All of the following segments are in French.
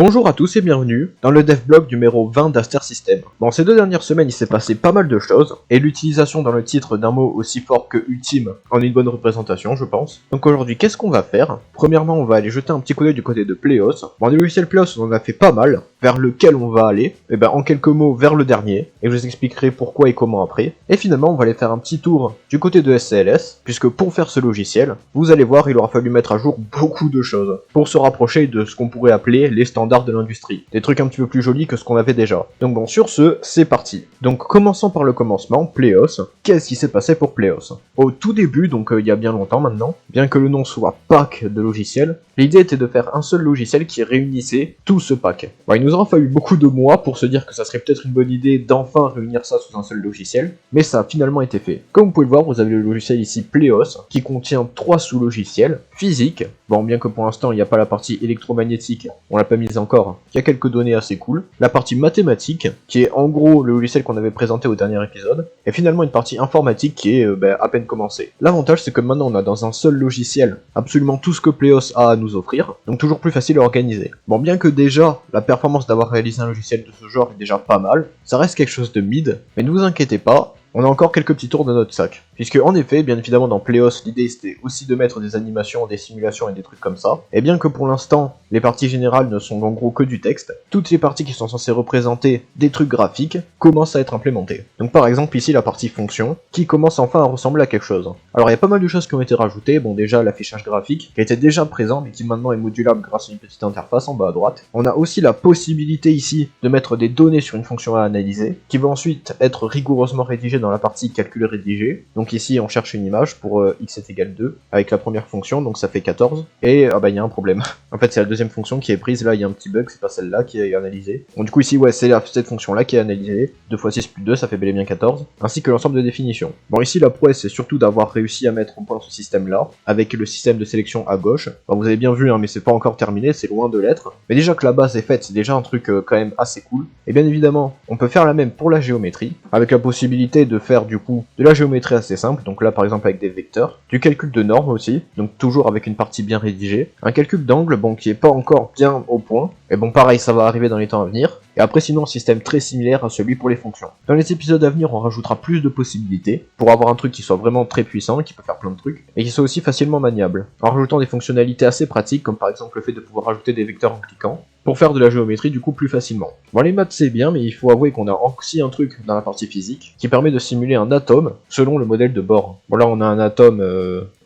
Bonjour à tous et bienvenue dans le devblog numéro 20 d'Aster System. Bon, ces 2 dernières semaines il s'est passé pas mal de choses, et l'utilisation dans le titre d'un mot aussi fort que ultime en est une bonne représentation je pense. Donc aujourd'hui qu'est-ce qu'on va faire? Premièrement on va aller jeter un petit coup d'œil du côté de Pléos. Bon, des logiciels Pléos on en a fait pas mal, vers lequel on va aller? Et ben en quelques mots vers le dernier, et je vous expliquerai pourquoi et comment après. Et finalement on va aller faire un petit tour du côté de SCLS, puisque pour faire ce logiciel, vous allez voir il aura fallu mettre à jour beaucoup de choses, pour se rapprocher de ce qu'on pourrait appeler les standards de l'industrie. Des trucs un petit peu plus jolis que ce qu'on avait déjà. Donc bon, sur ce, c'est parti. Donc commençons par le commencement, Pléos. Qu'est-ce qui s'est passé pour Pléos? Au tout début, donc il y a bien longtemps maintenant, bien que le nom soit pack de logiciels, l'idée était de faire un seul logiciel qui réunissait tout ce pack. Bon, il nous aura fallu beaucoup de mois pour se dire que ça serait peut-être une bonne idée d'enfin réunir ça sous un seul logiciel, mais ça a finalement été fait. Comme vous pouvez le voir, vous avez le logiciel ici Pléos, qui contient 3 sous-logiciels, physique, bon bien que pour l'instant il n'y a pas la partie électromagnétique, on l'a pas mise encore, il y a quelques données assez cool, la partie mathématique, qui est en gros le logiciel qu'on avait présenté au dernier épisode, et finalement une partie informatique qui est à peine commencée. L'avantage c'est que maintenant on a dans un seul logiciel absolument tout ce que Pléos a à nous offrir, donc toujours plus facile à organiser. Bon, bien que déjà la performance d'avoir réalisé un logiciel de ce genre est déjà pas mal, ça reste quelque chose de mid, mais ne vous inquiétez pas, on a encore quelques petits tours de notre sac. Puisque en effet, bien évidemment dans Pléos, l'idée c'était aussi de mettre des animations, des simulations et des trucs comme ça. Et bien que pour l'instant, les parties générales ne sont en gros que du texte, toutes les parties qui sont censées représenter des trucs graphiques commencent à être implémentées. Donc par exemple ici la partie fonction, qui commence enfin à ressembler à quelque chose. Alors il y a pas mal de choses qui ont été rajoutées, bon déjà l'affichage graphique, qui était déjà présent mais qui maintenant est modulable grâce à une petite interface en bas à droite. On a aussi la possibilité ici de mettre des données sur une fonction à analyser, qui va ensuite être rigoureusement rédigée dans la partie calcul rédigé. Donc ici on cherche une image pour x est égal 2 avec la première fonction, donc ça fait 14. Et il y a un problème. En fait c'est la deuxième fonction qui est prise, là il y a un petit bug, c'est pas celle-là qui est analysée. Donc du coup ici ouais c'est cette fonction là qui est analysée, 2 x 6 plus 2 ça fait bel et bien 14, ainsi que l'ensemble de définitions. Bon ici la prouesse c'est surtout d'avoir réussi à mettre en point ce système là, avec le système de sélection à gauche. Bon, vous avez bien vu mais c'est pas encore terminé, c'est loin de l'être. Mais déjà que la base est faite, c'est déjà un truc quand même assez cool. Et bien évidemment on peut faire la même pour la géométrie, avec la possibilité de faire du coup de la géométrie assez simple, donc là par exemple avec des vecteurs, du calcul de normes aussi, donc toujours avec une partie bien rédigée, un calcul d'angle bon qui est pas encore bien au point, et bon pareil ça va arriver dans les temps à venir, et après sinon un système très similaire à celui pour les fonctions. Dans les épisodes à venir on rajoutera plus de possibilités, pour avoir un truc qui soit vraiment très puissant, qui peut faire plein de trucs, et qui soit aussi facilement maniable, en rajoutant des fonctionnalités assez pratiques, comme par exemple le fait de pouvoir rajouter des vecteurs en cliquant, pour faire de la géométrie du coup plus facilement. Bon les maths c'est bien, mais il faut avouer qu'on a aussi un truc dans la partie physique, qui permet de simuler un atome selon le modèle de Bohr. Bon là on a un atome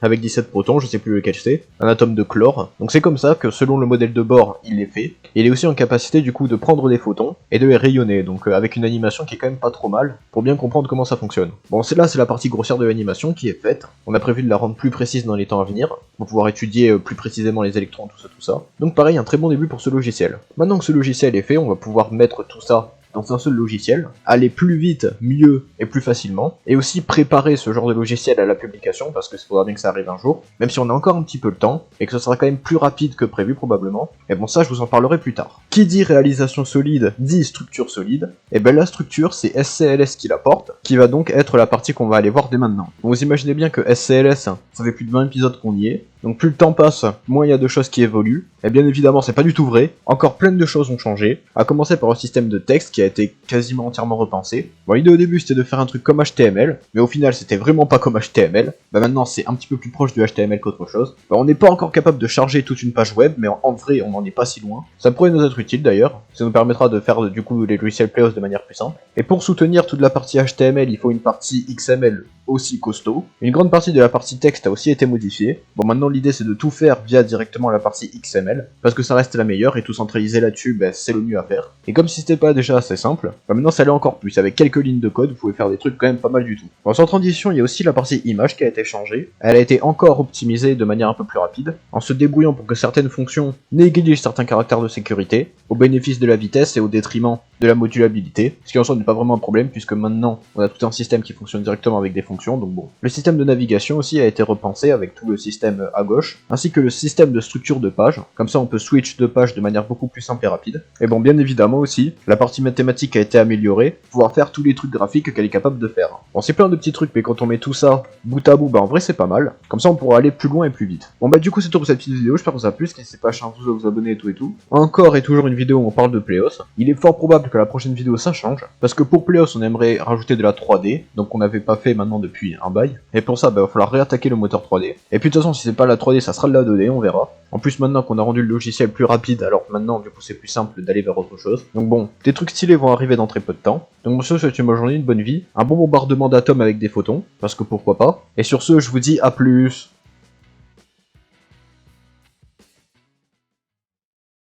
avec 17 protons, je sais plus lequel c'est, un atome de chlore, donc c'est comme ça que selon le modèle de Bohr il est fait, et il est aussi en capacité du coup de prendre des photons et de les rayonner, donc avec une animation qui est quand même pas trop mal, pour bien comprendre comment ça fonctionne. Bon c'est la partie grossière de l'animation qui est faite, on a prévu de la rendre plus précise dans les temps à venir, pour pouvoir étudier plus précisément les électrons, tout ça. Donc pareil, un très bon début pour ce logiciel. Maintenant que ce logiciel est fait, on va pouvoir mettre tout ça dans un seul logiciel, aller plus vite, mieux et plus facilement, et aussi préparer ce genre de logiciel à la publication, parce que il faudra bien que ça arrive un jour, même si on a encore un petit peu le temps, et que ce sera quand même plus rapide que prévu probablement, et bon ça je vous en parlerai plus tard. Qui dit réalisation solide, dit structure solide, et ben la structure c'est SCLS qui la porte, qui va donc être la partie qu'on va aller voir dès maintenant. Donc, vous imaginez bien que SCLS, ça fait plus de 20 épisodes qu'on y est, donc plus le temps passe, moins il y a de choses qui évoluent, et bien évidemment c'est pas du tout vrai, encore plein de choses ont changé, à commencer par le système de texte qui a été quasiment entièrement repensé. Bon l'idée au début c'était de faire un truc comme HTML, mais au final c'était vraiment pas comme HTML, maintenant c'est un petit peu plus proche du HTML qu'autre chose. On n'est pas encore capable de charger toute une page web, mais en vrai on n'en est pas si loin. Ça pourrait nous être utile d'ailleurs, ça nous permettra de faire du coup les logiciels Pléos de manière plus simple. Et pour soutenir toute la partie HTML il faut une partie XML aussi costaud. Une grande partie de la partie texte a aussi été modifiée. Bon maintenant l'idée c'est de tout faire via directement la partie XML, parce que ça reste la meilleure et tout centraliser là-dessus c'est le mieux à faire. Et comme si c'était pas déjà assez simple, maintenant ça l'est encore plus, avec quelques lignes de code vous pouvez faire des trucs quand même pas mal du tout. Bon, sans transition il y a aussi la partie image qui a été changée, elle a été encore optimisée de manière un peu plus rapide, en se débrouillant pour que certaines fonctions négligent certains caractères de sécurité, au bénéfice de la vitesse et au détriment de la modulabilité, ce qui en soi n'est pas vraiment un problème puisque maintenant on a tout un système qui fonctionne directement avec des fonctions, donc bon. Le système de navigation aussi a été repensé avec tout le système à gauche, ainsi que le système de structure de page, comme ça on peut switch de page de manière beaucoup plus simple et rapide. Et bon, bien évidemment aussi, la partie mathématique a été améliorée, pour pouvoir faire tous les trucs graphiques qu'elle est capable de faire. Bon, c'est plein de petits trucs, mais quand on met tout ça bout à bout, bah en vrai c'est pas mal, comme ça on pourra aller plus loin et plus vite. Bon bah du coup c'est tout pour cette petite vidéo, j'espère que ça a plu, n'hésitez pas à vous abonner et tout et tout. Encore et toujours une vidéo où on parle de Pléos. Il est fort probable que la prochaine vidéo ça change, parce que pour Pléos on aimerait rajouter de la 3D, donc on n'avait pas fait maintenant depuis un bail, et pour ça bah, il va falloir réattaquer le moteur 3D. Et puis de toute façon si c'est pas la 3D ça sera de la 2D, on verra. En plus maintenant qu'on a rendu le logiciel plus rapide, alors maintenant du coup c'est plus simple d'aller vers autre chose. Donc bon, des trucs stylés vont arriver dans très peu de temps. Donc sur ce, je vous souhaite une bonne journée, une bonne vie, un bon bombardement d'atomes avec des photons, parce que pourquoi pas. Et sur ce, je vous dis à plus.